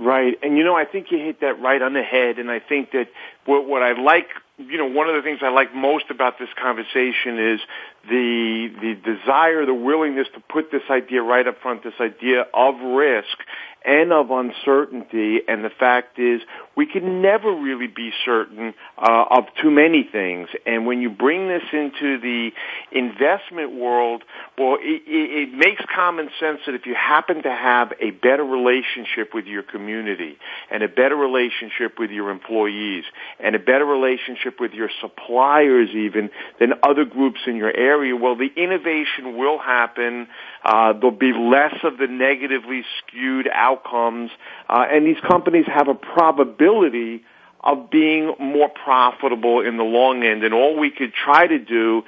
Right. And, I think you hit that right on the head, and I think that what I like, one of the things I like most about this conversation is the desire, the willingness to put this idea right up front, this idea of risk and of uncertainty, and the fact is we can never really be certain of too many things. And when you bring this into the investment world, well, it makes common sense that if you happen to have a better relationship with your community and a better relationship with your employees and a better relationship with your suppliers even than other groups in your area, well, the innovation will happen. There'll be less of the negatively skewed outcomes, and these companies have a probability of being more profitable in the long end. And all we could try to do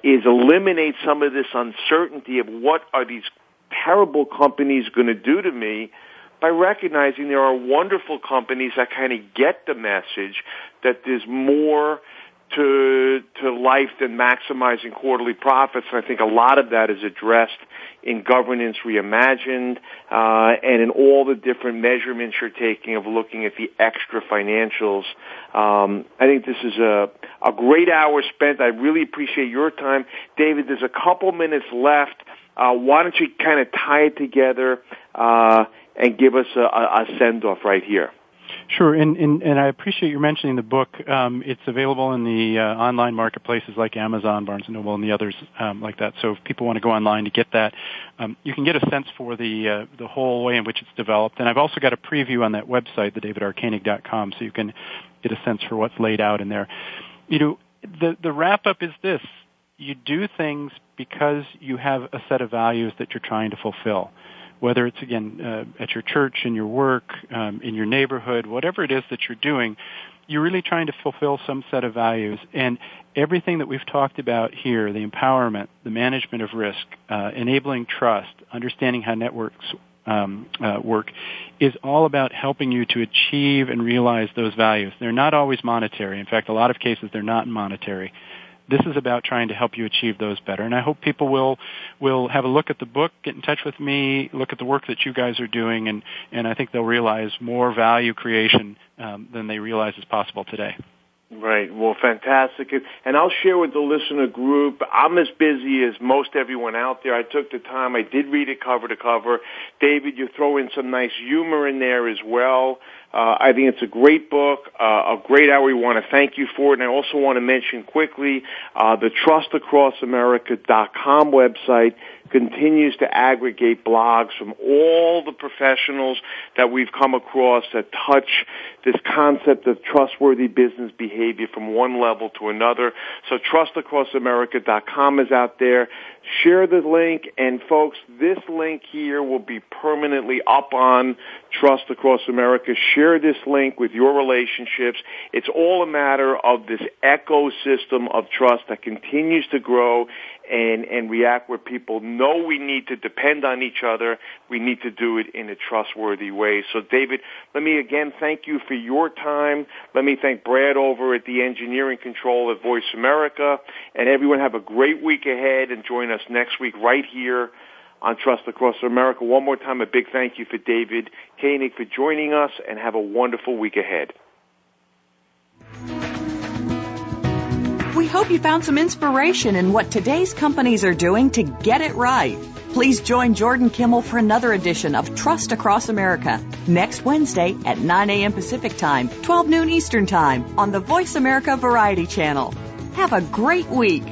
is eliminate some of this uncertainty of what are these terrible companies going to do to me by recognizing there are wonderful companies that kind of get the message that there's more to life than maximizing quarterly profits. And I think a lot of that is addressed in Governance Reimagined, and in all the different measurements you're taking of looking at the extra financials. I think this is a great hour spent. I really appreciate your time. David, there's a couple minutes left. Why don't you kind of tie it together and give us a send-off right here? Sure, and I appreciate you mentioning the book. It's available in the online marketplaces like Amazon, Barnes & Noble, and the others like that. So if people want to go online to get that, you can get a sense for the whole way in which it's developed. And I've also got a preview on that website, thedavidrkoenig.com, so you can get a sense for what's laid out in there. The wrap-up is this. You do things because you have a set of values that you're trying to fulfill. Whether it's, again, at your church, in your work, in your neighborhood, whatever it is that you're doing, you're really trying to fulfill some set of values. And everything that we've talked about here, the empowerment, the management of risk, enabling trust, understanding how networks work, is all about helping you to achieve and realize those values. They're not always monetary. In fact, a lot of cases, they're not monetary. This is about trying to help you achieve those better. And I hope people will have a look at the book, get in touch with me, look at the work that you guys are doing, and I think they'll realize more value creation than they realize is possible today. Right. Well, fantastic. And I'll share with the listener group, I'm as busy as most everyone out there. I took the time. I did read it cover to cover. David, you throw in some nice humor in there as well. I think it's a great book, a great hour. We want to thank you for it. And I also want to mention quickly, the trustacrossamerica.com website continues to aggregate blogs from all the professionals that we've come across that touch this concept of trustworthy business behavior from one level to another. So trustacrossamerica.com is out there. Share the link, and folks, this link here will be permanently up on Trust Across America. Share this link with your relationships. It's all a matter of this ecosystem of trust that continues to grow and react where people know we need to depend on each other. We need to do it in a trustworthy way. So, David, let me again thank you for your time. Let me thank Brad over at the Engineering Control at Voice America. And everyone have a great week ahead, and join us next week right here on Trust Across America. One more time, a big thank you for David Koenig for joining us, and have a wonderful week ahead. We hope you found some inspiration in what today's companies are doing to get it right. Please join Jordan Kimmell for another edition of Trust Across America next Wednesday at 9 a.m. Pacific Time, 12 noon Eastern Time on the Voice America Variety Channel. Have a great week.